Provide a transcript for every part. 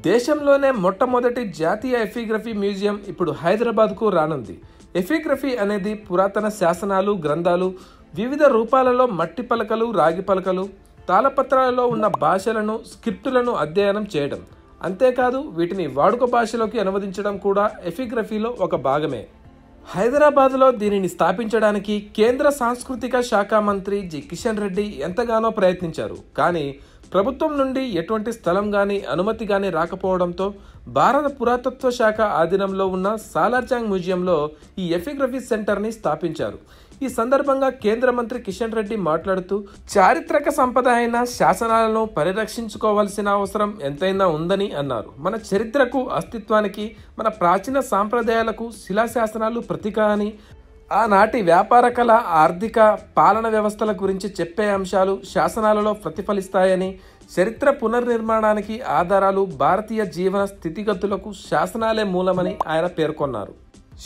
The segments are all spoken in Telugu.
దేశంలోనే మొట్టమొదటి జాతీయ ఎపిగ్రఫీ మ్యూజియం ఇప్పుడు హైదరాబాద్కు రానుంది. ఎపిగ్రఫీ అనేది పురాతన శాసనాలు, గ్రంథాలు, వివిధ రూపాలలో మట్టి పలకలు, రాగి పలకలు, తాళపత్రాలలో ఉన్న భాషలను, స్క్రిప్టులను అధ్యయనం చేయడం. అంతేకాదు వీటిని వాడుక భాషలోకి అనువదించడం కూడా ఎపిగ్రఫీలో ఒక భాగమే. హైదరాబాద్లో దీనిని స్థాపించడానికి కేంద్ర సాంస్కృతిక శాఖ మంత్రి జి కిషన్ రెడ్డి ఎంతగానో ప్రయత్నించారు. కానీ ప్రభుత్వం నుండి ఎటువంటి స్థలం కానీ అనుమతి కానీ రాకపోవడంతో భారత పురాతత్వ శాఖ ఆధీనంలో ఉన్న సాలార్జంగ్ మ్యూజియంలో ఈ ఎపిగ్రఫీ సెంటర్ని స్థాపించారు. ఈ సందర్భంగా కేంద్ర మంత్రి కిషన్ రెడ్డి మాట్లాడుతూ, చారిత్రక సంపద అయిన శాసనాలను పరిరక్షించుకోవాల్సిన అవసరం ఎంతైనా ఉందని అన్నారు. మన చరిత్రకు, అస్తిత్వానికి, మన ప్రాచీన సాంప్రదాయాలకు శిలాశాసనాలు ప్రతీక అని, ఆనాటి వ్యాపార కళ, ఆర్థిక, పాలన వ్యవస్థల గురించి చెప్పే అంశాలు శాసనాలలో ప్రతిఫలిస్తాయని, చరిత్ర పునర్నిర్మాణానికి ఆధారాలు భారతీయ జీవన స్థితిగతులకు శాసనాలే మూలమని ఆయన పేర్కొన్నారు.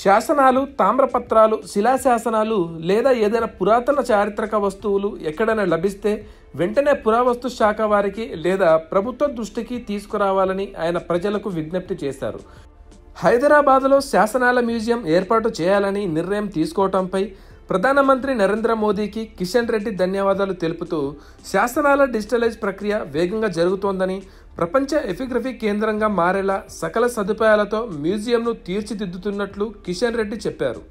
శాసనాలు, తామ్రపత్రాలు, శిలాశాసనాలు లేదా ఏదైనా పురాతన చారిత్రక వస్తువులు ఎక్కడైనా లభిస్తే వెంటనే పురావస్తు శాఖ వారికి లేదా ప్రభుత్వ దృష్టికి తీసుకురావాలని ఆయన ప్రజలకు విజ్ఞప్తి చేశారు. హైదరాబాద్లో శాసనాల మ్యూజియం ఏర్పాటు చేయాలని నిర్ణయం తీసుకోవడంపై ప్రధానమంత్రి నరేంద్ర మోదీకి కిషన్ రెడ్డి ధన్యవాదాలు తెలుపుతూ, శాసనాల డిజిటలైజ్ ప్రక్రియ వేగంగా జరుగుతోందని, ప్రపంచ ఎపిగ్రఫీ కేంద్రంగా మారేలా సకల సదుపాయాలతో మ్యూజియంను తీర్చిదిద్దుతున్నట్లు కిషన్ రెడ్డి చెప్పారు.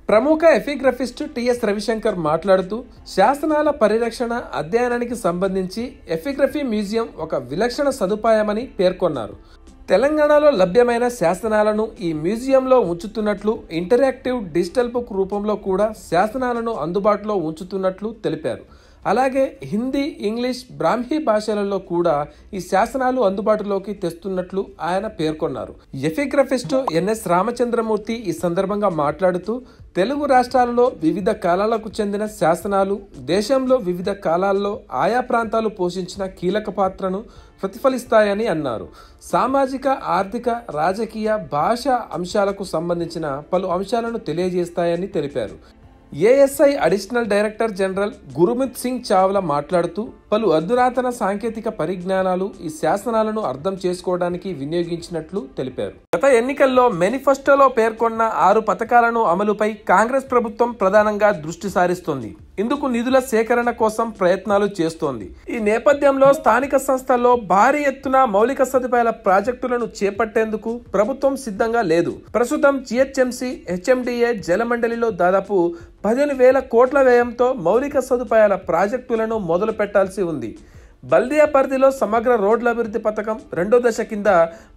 ప్రముఖ ఎపిగ్రఫిస్ట్ టిఎస్ రవిశంకర్ మాట్లాడుతూ, శాసనాల పరిరక్షణ, అధ్యయనానికి సంబంధించి ఎపిగ్రఫీ మ్యూజియం ఒక విలక్షణ సదుపాయమని పేర్కొన్నారు. తెలంగాణలో లభ్యమైన శాసనాలను ఈ మ్యూజియంలో ఉంచుతున్నట్లు, ఇంటరాక్టివ్ డిజిటల్ బుక్ రూపంలో కూడా శాసనాలను అందుబాటులో ఉంచుతున్నట్లు తెలిపారు. అలాగే హిందీ, ఇంగ్లీష్, బ్రాహ్మీ భాషలలో కూడా ఈ శాసనాలు అందుబాటులోకి తెస్తున్నట్లు ఆయన పేర్కొన్నారు. ఎపిగ్రఫిస్ట్ ఎన్ఎస్ రామచంద్రమూర్తి ఈ సందర్భంగా మాట్లాడుతూ, తెలుగు రాష్ట్రాలలో వివిధ కాలాలకు చెందిన శాసనాలు దేశంలో వివిధ కాలాల్లో ఆయా ప్రాంతాలు పోషించిన కీలక పాత్రను ప్రతిఫలిస్తాయని అన్నారు. సామాజిక, ఆర్థిక, రాజకీయ, భాషా అంశాలకు సంబంధించిన పలు అంశాలను తెలియజేస్తాయని తెలిపారు. ASI additional director general Gurmeet Singh Chawla మాట్లాడుతూ, పలు అధునాతన సాంకేతిక పరిజ్ఞానాలు ఈ శాసనాలను అర్థం చేసుకోవడానికి వినియోగించినట్లు తెలిపారు. గత ఎన్నికల్లో మేనిఫెస్టోలో పేర్కొన్న 6 పథకాలను అమలుపై కాంగ్రెస్ ప్రభుత్వం ప్రధానంగా దృష్టి సారిస్తోంది. ఇందుకు నిధుల సేకరణ కోసం ప్రయత్నాలు చేస్తోంది. ఈ నేపథ్యంలో స్థానిక సంస్థల్లో భారీ ఎత్తున మౌలిక సదుపాయాల ప్రాజెక్టులను చేపట్టేందుకు ప్రభుత్వం సిద్ధంగా లేదు. ప్రస్తుతం జిహెచ్ఎంసీ, హెచ్ఎండిఏ, జలమండలిలో దాదాపు 15,000 కోట్ల వ్యయంతో మౌలిక సదుపాయాల ప్రాజెక్టులను మొదలు పెట్టాల్సి ఉంది. బల్దియా పరిధిలో సమగ్ర రోడ్ల అభివృద్ధి పథకం 2వ దశ కింద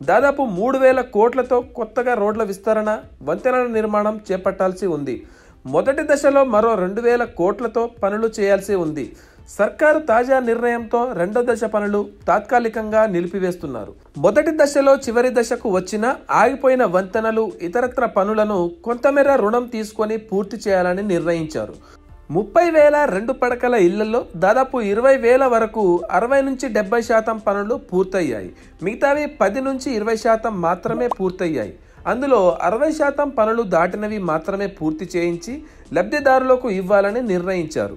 దాదాపు 3,000 కోట్లతో కొత్తగా రోడ్ల విస్తరణ, వంతెనల నిర్మాణం చేపట్టాల్సి ఉంది. మొదటి దశలో మరో 2,000 కోట్లతో పనులు చేయాల్సి ఉంది. సర్కారు తాజా నిర్ణయంతో 2వ దశ పనులు తాత్కాలికంగా నిలిపివేస్తున్నారు. మొదటి దశలో చివరి దశకు వచ్చిన ఆగిపోయిన వంతెనలు, ఇతరత్ర పనులను కొంతమేర రుణం తీసుకొని పూర్తి చేయాలని నిర్ణయించారు. 30,000 2 పడకల ఇళ్లలో దాదాపు 20,000 వరకు 60-70% పనులు పూర్తయ్యాయి. మిగతావి 10-20% మాత్రమే పూర్తయ్యాయి. అందులో 60% పనులు దాటినవి మాత్రమే పూర్తి చేయించి లబ్ధిదారులకు ఇవ్వాలని నిర్ణయించారు.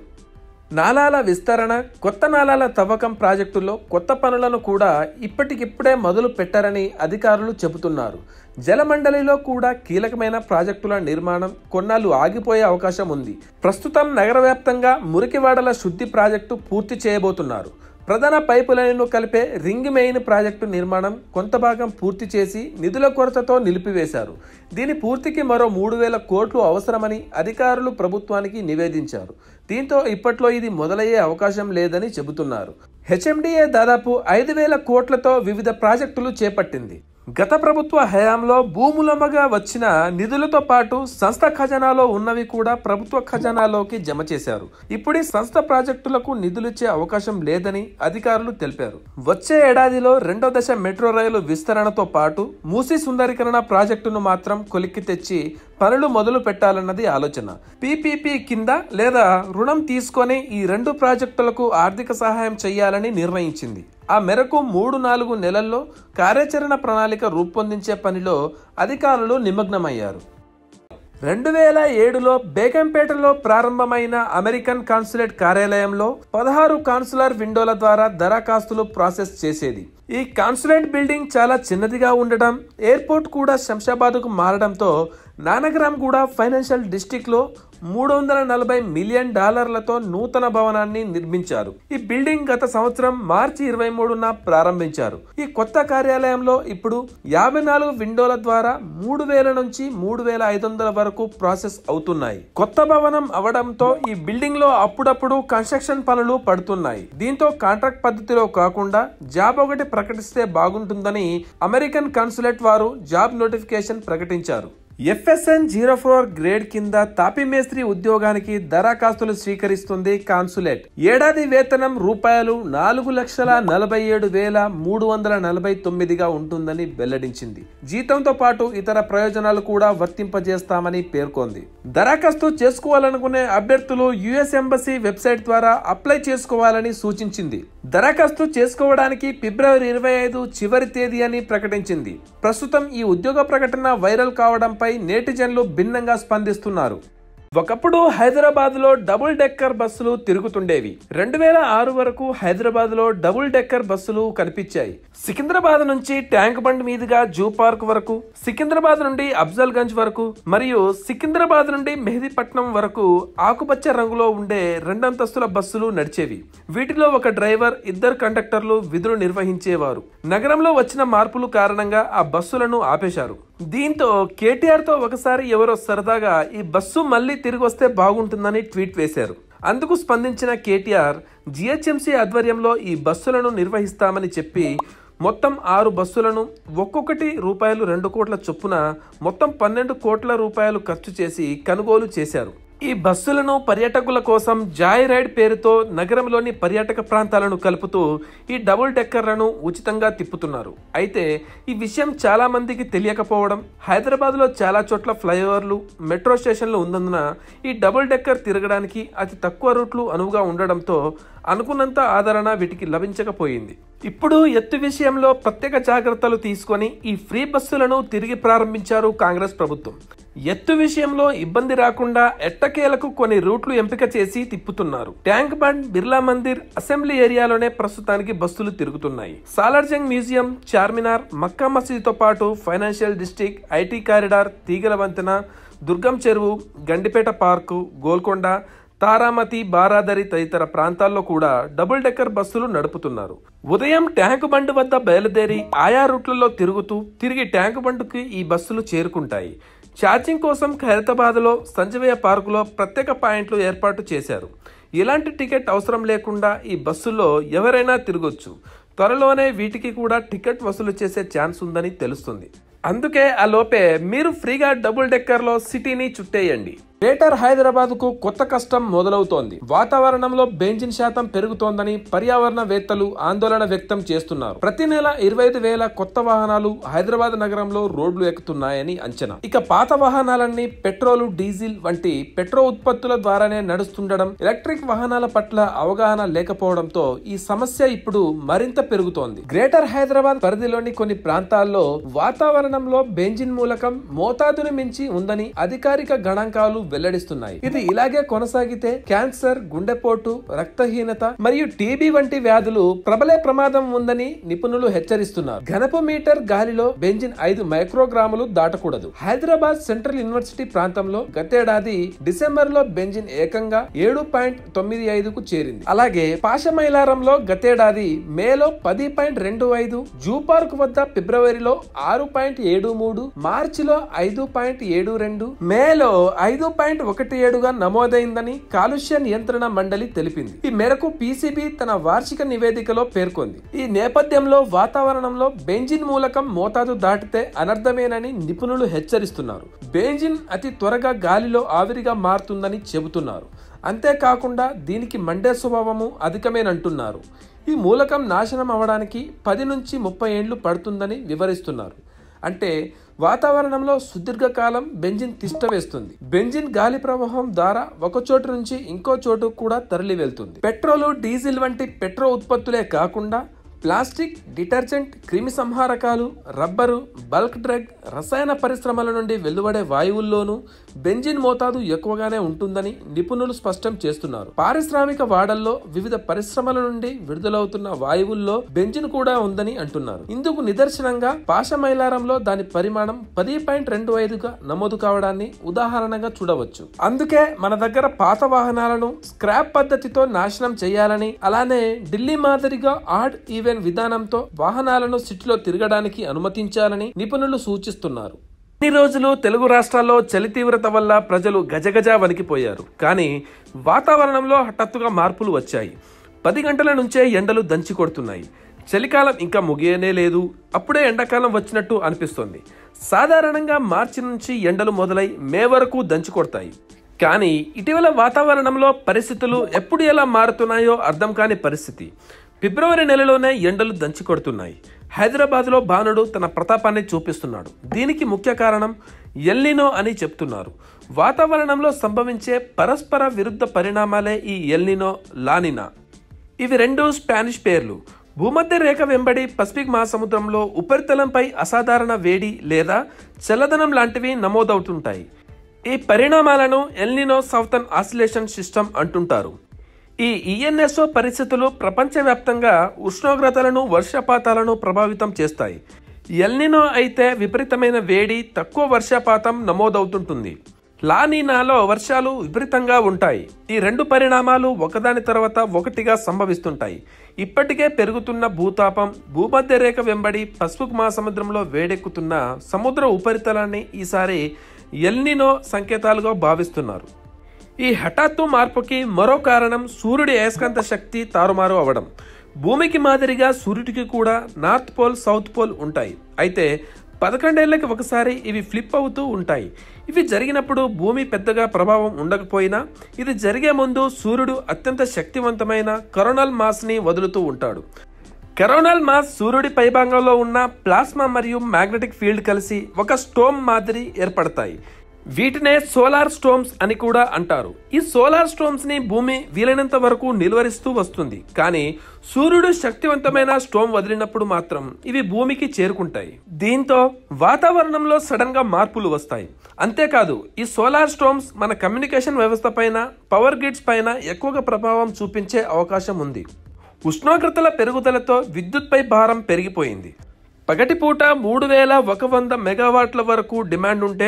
నాలాల విస్తరణ, కొత్త నాలాల తవ్వకం ప్రాజెక్టుల్లో కొత్త పనులను కూడా ఇప్పటికిప్పుడే మొదలు పెట్టారని అధికారులు చెబుతున్నారు. జలమండలిలో కూడా కీలకమైన ప్రాజెక్టుల నిర్మాణం కొన్నాళ్ళు ఆగిపోయే అవకాశం ఉంది. ప్రస్తుతం నగర వ్యాప్తంగా మురికివాడల శుద్ధి ప్రాజెక్టు పూర్తి చేయబోతున్నారు. ప్రధాన పైపు లైన్ను కలిపే రింగ్ మెయిన్ ప్రాజెక్టు నిర్మాణం కొంత భాగం పూర్తి చేసి నిధుల కొరతతో నిలిపివేశారు. దీని పూర్తికి మరో 3,000 కోట్లు అవసరమని అధికారులు ప్రభుత్వానికి నివేదించారు. దీంతో ఇప్పట్లో ఇది మొదలయ్యే అవకాశం లేదని చెబుతున్నారు. హెచ్ఎండిఏ దాదాపు 5,000 కోట్లతో వివిధ ప్రాజెక్టులు చేపట్టింది. గత ప్రభుత్వ హయాంలో భూములమ్మగా వచ్చిన నిధులతో పాటు సంస్థ ఖజానాలో ఉన్నవి కూడా ప్రభుత్వ ఖజానాలోకి జమ చేశారు. ఇప్పుడు సంస్థ ప్రాజెక్టులకు నిధులిచ్చే అవకాశం లేదని అధికారులు తెలిపారు. వచ్చే ఏడాదిలో 2వ దశ మెట్రో రైలు విస్తరణతో పాటు మూసీ సుందరీకరణ ప్రాజెక్టును మాత్రం కొలిక్కి తెచ్చి పనులు మొదలు పెట్టాలన్నది ఆలోచన. పీపీపీ కింద లేదా రుణం తీసుకొని ఈ 2 ప్రాజెక్టులకు ఆర్థిక సహాయం చేయాలని నిర్ణయించింది. ఆ మేరకు 3-4 నెలల్లో కార్యాచరణ ప్రణాళిక రూపొందించే పనిలో అధికారులు నిమగ్నమయ్యారు. 2007లో బేగంపేటలో ప్రారంభమైన అమెరికన్ కాన్సులేట్ కార్యాలయంలో 16 కాన్సులర్ విండోల ద్వారా దరఖాస్తులు ప్రాసెస్ చేసేది. ఈ కాన్సులేట్ బిల్డింగ్ చాలా చిన్నదిగా ఉండడం, ఎయిర్పోర్ట్ కూడా శంషాబాద్కు మారడంతో నానక్రామ్ కూడా ఫైనాన్షియల్ డిస్ట్రిక్ట్ లో $340 మిలియన్ నూతన భవనాన్ని నిర్మించారు. ఈ బిల్డింగ్ గత సంవత్సరం మార్చి 23న ప్రారంభించారు. ఈ కొత్త కార్యాలయంలో ఇప్పుడు 54 విండోల ద్వారా 3000 నుంచి 3500 వరకు ప్రాసెస్ అవుతున్నాయి. కొత్త భవనం అవడంతో ఈ బిల్డింగ్ లో అప్పుడప్పుడు కన్స్ట్రక్షన్ పనులు పడుతున్నాయి. దీంతో కాంట్రాక్ట్ పద్ధతిలో కాకుండా జాబ్ ఒకటి ప్రకటిస్తే బాగుంటుందని అమెరికన్ కాన్సులేట్ వారు జాబ్ నోటిఫికేషన్ ప్రకటించారు. FSN 04 గ్రేడ్ కింద తాపీ మేస్త్రి ఉద్యోగానికి దరఖాస్తులు స్వీకరిస్తుంది కాన్సులేట్. ఏడాది వేతనం $4,47,349గా ఉంటుందని వెల్లడించింది. జీతంతో పాటు ఇతర ప్రయోజనాలు కూడా వర్తింపజేస్తామని పేర్కొంది. దరఖాస్తు చేసుకోవాలనుకునే అభ్యర్థులు US ఎంబసీ వెబ్సైట్ ద్వారా అప్లై చేసుకోవాలని సూచించింది. దరఖాస్తు చేసుకోవడానికి ఫిబ్రవరి 25 చివరి తేదీ అని ప్రకటించింది. ప్రస్తుతం ఈ ఉద్యోగ ప్రకటన వైరల్ కావడంపై నేటిజన్లు భిన్నంగా స్పందిస్తున్నారు. ఒకప్పుడు హైదరాబాద్ లో డబుల్ డెక్కర్ బస్సులు తిరుగుతుండేవి. 2006 వరకు హైదరాబాద్ లో డబుల్ డెక్కర్ బస్సులు కనిపించాయి. సికింద్రాబాద్ నుంచి ట్యాంక్ బండ్ మీదుగా జూ పార్క్ వరకు, సికింద్రాబాద్ నుండి అఫ్జల్ గంజ్ వరకు మరియు సికింద్రాబాద్ నుండి మెహదీపట్నం వరకు ఆకుపచ్చ రంగులో ఉండే 2 అంతస్తుల బస్సులు నడిచేవి. వీటిలో ఒక డ్రైవర్, 2 కండక్టర్లు విధులు నిర్వహించేవారు. నగరంలో వచ్చిన మార్పుల కారణంగా ఆ బస్సులను ఆపేశారు. దీంతో కేటీఆర్ తో ఒకసారి ఎవరో సరదాగా ఈ బస్సు మళ్ళీ తిరిగి వస్తే బాగుంటుందని ట్వీట్ వేశారు. అందుకు స్పందించిన కేటీఆర్ GHMC ఆధ్వర్యంలో ఈ బస్సులను నిర్వహిస్తామని చెప్పి మొత్తం 6 బస్సులను ఒక్కొక్కటి ₹2 కోట్ల చొప్పున మొత్తం ₹12 కోట్ల ఖర్చు చేసి కొనుగోలు చేశారు. ఈ బస్సులను పర్యాటకుల కోసం జాయ్ రైడ్ పేరుతో నగరంలోని పర్యాటక ప్రాంతాలను కలుపుతూ ఈ డబుల్ డెక్కర్లను ఉచితంగా తిప్పుతున్నారు. అయితే ఈ విషయం చాలా మందికి తెలియకపోవడం, హైదరాబాద్ లో చాలా చోట్ల ఫ్లైఓవర్లు, మెట్రో స్టేషన్లు ఉన్నందున ఈ డబుల్ డెక్కర్ తిరగడానికి అతి తక్కువ రూట్లు అనువుగా ఉండడంతో అనుకున్నంత ఆదరణ వీటికి లభించకపోయింది. ఇప్పుడు ఎత్తు విషయంలో ప్రత్యేక జాగ్రత్తలు తీసుకొని ఈ ఫ్రీ బస్సులను తిరిగి ప్రారంభించారు కాంగ్రెస్ ప్రభుత్వం. ఎత్తు విషయంలో ఇబ్బంది రాకుండా ఎట్టకేలకు కొన్ని రూట్లు ఎంపిక చేసి తిప్పుతున్నారు. ట్యాంక్ బండ్, బిర్లా మందిర్, అసెంబ్లీ ఏరియాలోనే ప్రస్తుతానికి బస్సులు తిరుగుతున్నాయి. సాలార్జంగ్ మ్యూజియం, చార్మినార్, మక్కా మసీదుతో పాటు ఫైనాన్షియల్ డిస్ట్రిక్ట్, ఐటీ కారిడార్, తీగల వంతెన, దుర్గం చెరువు, గండిపేట పార్కు, గోల్కొండ, తారామతి, బారాదరి తదితర ప్రాంతాల్లో కూడా డబుల్ డెక్కర్ బస్సులు నడుపుతున్నారు. ఉదయం ట్యాంకు బండ్ వద్ద బయలుదేరి ఆయా రూట్లలో తిరుగుతూ తిరిగి ట్యాంకు బండ్కి ఈ బస్సులు చేరుకుంటాయి. ఛార్జింగ్ కోసం ఖైరతాబాద్లో సంజీవయ్య పార్కులో ప్రత్యేక పాయింట్లు ఏర్పాటు చేశారు. ఎలాంటి టికెట్ అవసరం లేకుండా ఈ బస్సుల్లో ఎవరైనా తిరగొచ్చు. త్వరలోనే వీటికి కూడా టికెట్ వసూలు చేసే ఛాన్స్ ఉందని తెలుస్తుంది. అందుకే ఆ లోపే మీరు ఫ్రీగా డబుల్ డెక్కర్లో సిటీని చుట్టేయండి. గ్రేటర్ హైదరాబాద్ కు కొత్త కష్టం మొదలవుతోంది. వాతావరణంలో బెంజిన్ శాతం పెరుగుతోందని పర్యావరణవేత్తలు ఆందోళన వ్యక్తం చేస్తున్నారు. ప్రతి నెల 25,000 కొత్త వాహనాలు హైదరాబాద్ నగరంలో రోడ్లు ఎక్కుతున్నాయని అంచనా. ఇక పాత వాహనాలన్నీ పెట్రోలు, డీజిల్ వంటి పెట్రో ఉత్పత్తుల ద్వారానే నడుస్తుండడం, ఎలక్ట్రిక్ వాహనాల పట్ల అవగాహన లేకపోవడంతో ఈ సమస్య ఇప్పుడు మరింత పెరుగుతోంది. గ్రేటర్ హైదరాబాద్ పరిధిలోని కొన్ని ప్రాంతాల్లో వాతావరణంలో బెంజిన్ మూలకం మోతాదును మించి ఉందని అధికారిక గణాంకాలు వెల్లడిస్తున్నాయి. ఇది ఇలాగే కొనసాగితే క్యాన్సర్, గుండెపోటు, రక్తహీనత మరియు టీబీ వంటి వ్యాధులు ప్రబలే ప్రమాదం ఉందని నిపుణులు హెచ్చరిస్తున్నారు. ఘనపు మీటర్ గాలిలో బెంజిన్ 5 మైక్రోగ్రాములు దాటకూడదు. హైదరాబాద్ సెంట్రల్ యూనివర్సిటీ ప్రాంతంలో గతేడాది డిసెంబర్ లో బెంజిన్ ఏకంగా 7.95కు చేరింది. అలాగే పాషమైలారంలో గతేడాది మేలో 10.25, జూ పార్క్ వద్ద ఫిబ్రవరిలో 6.73, మార్చిలో 5.72, మేలో 5.17గా నమోదైందని కాలుష్య నియంత్రణ మండలి తెలిపింది. ఈ మేరకు PCB తన వార్షిక నివేదికలో పేర్కొంది. ఈ నేపథ్యంలో వాతావరణంలో బెంజిన్ మూలకం మోతాదు దాటితే అనర్థమేనని నిపుణులు హెచ్చరిస్తున్నారు. బెంజిన్ అతి త్వరగా గాలిలో ఆవిరిగా మారుతుందని చెబుతున్నారు. అంతేకాకుండా దీనికి మండే స్వభావము అధికమేనంటున్నారు. ఈ మూలకం నాశనం అవడానికి 10 నుంచి 30 ఏళ్లు పడుతుందని వివరిస్తున్నారు. అంటే వాతావరణంలో సుదీర్ఘకాలం బెంజిన్ తిష్ట వేస్తుంది. బెంజిన్ గాలి ప్రవాహం ద్వారా ఒక చోటు నుంచి ఇంకో చోటు కూడా తరలి వెళ్తుంది. పెట్రోలు, డీజిల్ వంటి పెట్రో ఉత్పత్తులే కాకుండా ప్లాస్టిక్, డిటర్జెంట్, క్రిమి సంహారకాలు, రబ్బరు, బల్క్ డ్రగ్, రసాయన పరిశ్రమల నుండి వెలువడే వాయువుల్లోనూ బెంజిన్ మోతాదు ఎక్కువగానే ఉంటుందని నిపుణులు స్పష్టం చేస్తున్నారు. పారిశ్రామిక వాడల్లో వివిధ పరిశ్రమల నుండి విడుదలవుతున్న వాయువుల్లో బెంజిన్ కూడా ఉందని అంటున్నారు. ఇందుకు నిదర్శనంగా పాషమైలారంలో దాని పరిమాణం 10.25గా నమోదు కావడాన్ని ఉదాహరణగా చూడవచ్చు. అందుకే మన దగ్గర పాత వాహనాలను స్క్రాప్ పద్ధతితో నాశనం చేయాలని, అలానే ఢిల్లీ మాదిరిగా ఆడ్ ఈవెన్ విధానంతో వాహనాలను సిటీలో తిరగడానికి అనుమతించాలని నిపుణులు సూచిస్తున్నారు. ఇన్ని రోజులు తెలుగు రాష్ట్రాల్లో చలి తీవ్రత వల్ల ప్రజలు గజగజ వణికిపోయారు. కానీ వాతావరణంలో హఠాత్తుగా మార్పులు వచ్చాయి. 10 గంటల నుంచే ఎండలు దంచి కొడుతున్నాయి. చలికాలం ఇంకా ముగియనే లేదు, అప్పుడే ఎండాకాలం వచ్చినట్టు అనిపిస్తోంది. సాధారణంగా మార్చి నుంచి ఎండలు మొదలై మే వరకు దంచి కొడతాయి. కానీ ఇటీవల వాతావరణంలో పరిస్థితులు ఎప్పుడు ఎలా మారుతున్నాయో అర్థం కాని పరిస్థితి. ఫిబ్రవరి నెలలోనే ఎండలు దంచి కొడుతున్నాయి. హైదరాబాద్లో భానుడు తన ప్రతాపాన్ని చూపిస్తున్నాడు. దీనికి ముఖ్య కారణం ఎల్నినో అని చెప్తున్నారు. వాతావరణంలో సంభవించే పరస్పర విరుద్ధ పరిణామాలే ఈ ఎల్నినో, లానినా. ఇవి రెండు స్పానిష్ పేర్లు. భూమధ్య రేఖ వెంబడి పసిఫిక్ మహాసముద్రంలో ఉపరితలంపై అసాధారణ వేడి లేదా చల్లదనం లాంటివి నమోదవుతుంటాయి. ఈ పరిణామాలను ఎల్నినో సౌతర్న్ ఆసిలేషన్ సిస్టమ్ అంటుంటారు. ఈ ఈఎన్ఎస్ఓ పరిస్థితులు ప్రపంచవ్యాప్తంగా ఉష్ణోగ్రతలను, వర్షపాతాలను ప్రభావితం చేస్తాయి. ఎల్నినో అయితే విపరీతమైన వేడి, తక్కువ వర్షపాతం నమోదవుతుంటుంది. లానినాలో వర్షాలు విపరీతంగా ఉంటాయి. ఈ రెండు పరిణామాలు ఒకదాని తర్వాత ఒకటిగా సంభవిస్తుంటాయి. ఇప్పటికే పెరుగుతున్న భూతాపం, భూమధ్య రేఖ వెంబడి పసిఫిక్ మహాసముద్రంలో వేడెక్కుతున్న సముద్ర ఉపరితలాన్ని ఈసారి ఎల్నినో సంకేతాలుగా భావిస్తున్నారు. ఈ హఠాత్తు మార్పుకి మరో కారణం సూర్యుడి అయస్కాంత శక్తి తారుమారు అవడం. భూమికి మాదిరిగా సూర్యుడికి కూడా నార్త్ పోల్, సౌత్ పోల్ ఉంటాయి. అయితే 11 ఏళ్లకి ఒకసారి ఇవి ఫ్లిప్ అవుతూ ఉంటాయి. ఇవి జరిగినప్పుడు భూమి పెద్దగా ప్రభావం ఉండకపోయినా ఇది జరిగే ముందు సూర్యుడు అత్యంత శక్తివంతమైన కరోనల్ మాస్ని వదులుతూ ఉంటాడు. కరోనల్ మాస్ సూర్యుడి పైభాగంలో ఉన్న ప్లాస్మా మరియు మ్యాగ్నెటిక్ ఫీల్డ్ కలిసి ఒక స్టోమ్ మాదిరి ఏర్పడతాయి. వీటినే సోలార్ స్టోమ్స్ అని కూడా అంటారు. ఈ సోలార్ స్టోమ్స్ ని భూమి వీలైనంత వరకు నిలువరిస్తూ వస్తుంది. కానీ సూర్యుడు శక్తివంతమైన స్టోమ్ వదిలినప్పుడు మాత్రం ఇవి భూమికి చేరుకుంటాయి. దీంతో వాతావరణంలో సడన్ గా మార్పులు వస్తాయి. అంతేకాదు ఈ సోలార్ స్టోమ్స్ మన కమ్యూనికేషన్ వ్యవస్థ పైన, పవర్ గ్రిడ్స్ పైన ఎక్కువగా ప్రభావం చూపించే అవకాశం ఉంది. ఉష్ణోగ్రతల పెరుగుదలతో విద్యుత్పై భారం పెరిగిపోయింది. పగటిపూట 3100 మెగావాట్ల వరకు డిమాండ్ ఉంటే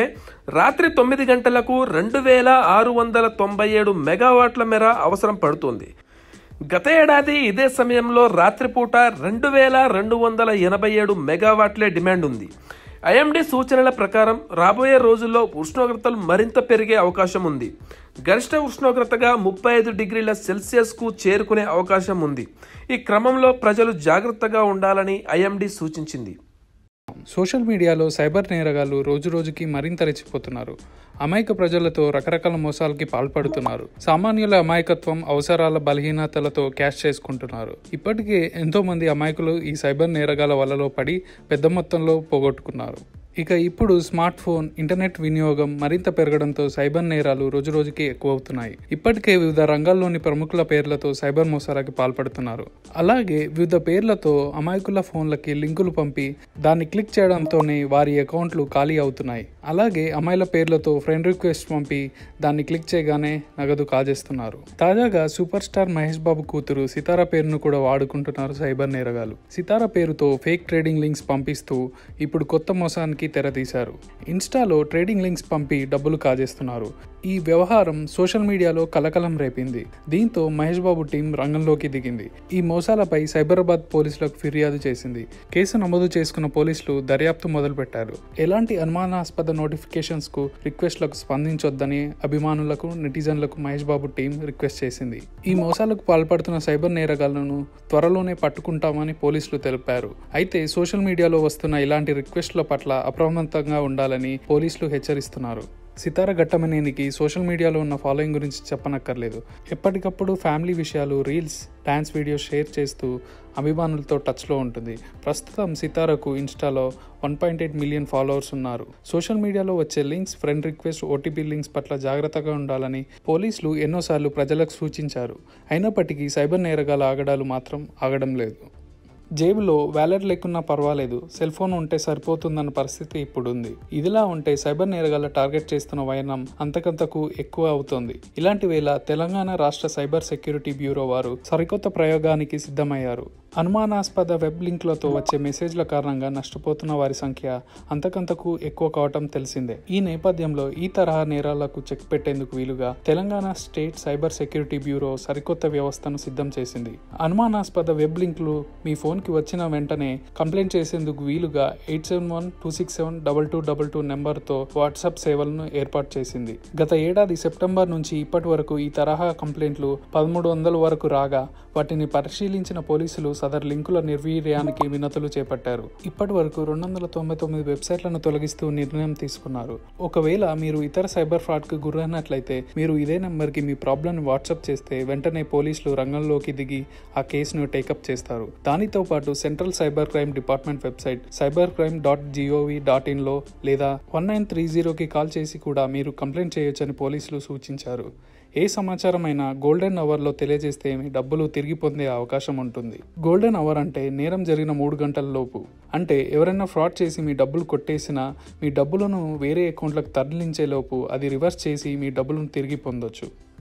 రాత్రి 9 గంటలకు 2697 మెగావాట్ల మేర అవసరం పడుతుంది. గత ఏడాది ఇదే సమయంలో రాత్రిపూట 2287 మెగావాట్లే డిమాండ్ ఉంది. ఐఎండీ సూచనల ప్రకారం రాబోయే రోజుల్లో ఉష్ణోగ్రతలు మరింత పెరిగే అవకాశం ఉంది. గరిష్ట ఉష్ణోగ్రతగా 35 డిగ్రీల సెల్సియస్కు చేరుకునే అవకాశం ఉంది. ఈ క్రమంలో ప్రజలు జాగ్రత్తగా ఉండాలని ఐఎండీ సూచించింది. సోషల్ మీడియాలో సైబర్ నేరగాళ్లు రోజురోజుకి మరింత రెచ్చిపోతున్నారు. అమాయక ప్రజలతో రకరకాల మోసాలకి పాల్పడుతున్నారు. సామాన్యుల అమాయకత్వం, అవసరాల బలహీనతలతో క్యాష్ చేసుకుంటున్నారు. ఇప్పటికే ఎంతో మంది అమాయకులు ఈ సైబర్ నేరగాల వలలో పడి పెద్ద మొత్తంలో పోగొట్టుకున్నారు. ఇక ఇప్పుడు స్మార్ట్ ఫోన్, ఇంటర్నెట్ వినియోగం మరింత పెరగడంతో సైబర్ నేరాలు రోజురోజుకి ఎక్కువవుతున్నాయి. ఇప్పటికే వివిధ రంగాల్లోని ప్రముఖుల పేర్లతో సైబర్ మోసాలకి పాల్పడుతున్నారు. అలాగే వివిధ పేర్లతో అమాయకుల ఫోన్లకి లింకులు పంపి దాన్ని క్లిక్ చేయడంతోనే వారి అకౌంట్లు ఖాళీ అవుతున్నాయి. అలాగే అమ్మాయిల పేర్లతో ఫ్రెండ్ రిక్వెస్ట్ పంపి దాన్ని క్లిక్ చేయగానే నగదు కాజేస్తున్నారు. తాజాగా సూపర్ స్టార్ మహేష్ బాబు కూతురు సితార పేరును కూడా వాడుకుంటున్నారు సైబర్ నేరగాలు. సితార పేరుతో ఫేక్ ట్రేడింగ్ లింక్స్ పంపిస్తూ ఇప్పుడు కొత్త మోసానికి తెరతీశారు. ఇన్స్టాలో ట్రేడింగ్ లింక్స్ పంపి డబ్బులు కాజేస్తున్నారు. ఈ వ్యవహారం సోషల్ మీడియాలో కలకలం రేపింది. దీంతో మహేష్ బాబు టీం రంగంలోకి దిగింది. ఈ మోసాలపై సైబరాబాద్ పోలీసులకు ఫిర్యాదు చేసింది. కేసు నమోదు చేసుకున్న పోలీసులు దర్యాప్తు మొదలుపెట్టారు. ఎలాంటి అనుమానాస్పద నోటిఫికేషన్స్ కు, రిక్వెస్ట్లకు స్పందించొద్దని అభిమానులకు, నెటిజన్లకు మహేష్ బాబు టీం రిక్వెస్ట్ చేసింది. ఈ మోసాలకు పాల్పడుతున్న సైబర్ నేరగాళ్లను త్వరలోనే పట్టుకుంటామని పోలీసులు తెలిపారు. అయితే సోషల్ మీడియాలో వస్తున్న ఇలాంటి రిక్వెస్ట్ల పట్ల అప్రమత్తంగా ఉండాలని పోలీసులు హెచ్చరిస్తున్నారు. సితార ఘట్టమనేనికి సోషల్ మీడియాలో ఉన్న ఫాలోయింగ్ గురించి చెప్పనక్కర్లేదు. ఎప్పటికప్పుడు ఫ్యామిలీ విషయాలు, రీల్స్, డాన్స్ వీడియోస్ షేర్ చేస్తూ అభిమానులతో టచ్లో ఉంటుంది. ప్రస్తుతం సితారకు ఇన్స్టాలో 1.8 మిలియన్ ఫాలోవర్స్ ఉన్నారు. సోషల్ మీడియాలో వచ్చే links, friend request, OTP links పట్ల జాగ్రత్తగా ఉండాలని పోలీసులు ఎన్నోసార్లు ప్రజలకు సూచించారు. అయినప్పటికీ సైబర్ నేరగాల ఆగడాలు మాత్రం ఆగడం లేదు. జేబులో వ్యాలెట్ లేకున్నా పర్వాలేదు, సెల్ ఫోన్ ఉంటే సరిపోతుందన్న పరిస్థితి ఇప్పుడుంది. ఇదిలా ఉంటే సైబర్ నేరగాళ్ల టార్గెట్ చేస్తున్న వైనం అంతకంతకు ఎక్కువ అవుతోంది. ఇలాంటి వేళ తెలంగాణ రాష్ట్ర సైబర్ సెక్యూరిటీ బ్యూరో వారు సరికొత్త ప్రయోగానికి సిద్ధమయ్యారు. అనుమానాస్పద వెబ్ లింక్లతో వచ్చే మెసేజ్ల కారణంగా నష్టపోతున్న వారి సంఖ్య అంతకంతకు ఎక్కువ కావటం తెలిసిందే. ఈ నేపథ్యంలో ఈ తరహా నేరాలకు చెక్ పెట్టేందుకు వీలుగా Telangana state cyber security bureau సరికొత్త వ్యవస్థను సిద్ధం చేసింది. అనుమానాస్పద వెబ్ లింక్లు మీ ఫోన్కి వచ్చిన వెంటనే కంప్లైంట్ చేసేందుకు వీలుగా 8712672222 నెంబర్తో వాట్సాప్ సేవలను ఏర్పాటు చేసింది. గత ఏడాది సెప్టెంబర్ నుంచి ఇప్పటి వరకు ఈ తరహా కంప్లైంట్లు 1300 వరకు రాగా వాటిని పరిశీలించిన పోలీసులు సదర్ లింకుల నిర్వీర్యానికి వినతులు చేపట్టారు. ఇప్పటి వరకు 299 వెబ్సైట్లను తొలగిస్తూ నిర్ణయం తీసుకున్నారు. ఒకవేళ మీరు ఇతర సైబర్ ఫ్రాడ్కు గురైనట్లయితే మీరు ఇదే నెంబర్కి మీ ప్రాబ్లంని వాట్సాప్ చేస్తే వెంటనే పోలీసులు రంగంలోకి దిగి ఆ కేసును టేకప్ చేస్తారు. దానితో పాటు central cyber crime department website cybercrime.gov.in లేదా 1930కి కాల్ చేసి కూడా మీరు కంప్లైంట్ చేయొచ్చని పోలీసులు సూచించారు. ఏ సమాచారమైనా గోల్డెన్ అవర్లో తెలియజేస్తే మీ డబ్బులు తిరిగి పొందే అవకాశం ఉంటుంది. గోల్డెన్ అవర్ అంటే నేరం జరిగిన 3 గంటల లోపు. అంటే ఎవరైనా ఫ్రాడ్ చేసి మీ డబ్బులు కొట్టేసినా మీ డబ్బులను వేరే అకౌంట్లకు తరలించే లోపు అది రివర్స్ చేసి మీ డబ్బులను తిరిగి పొందొచ్చు.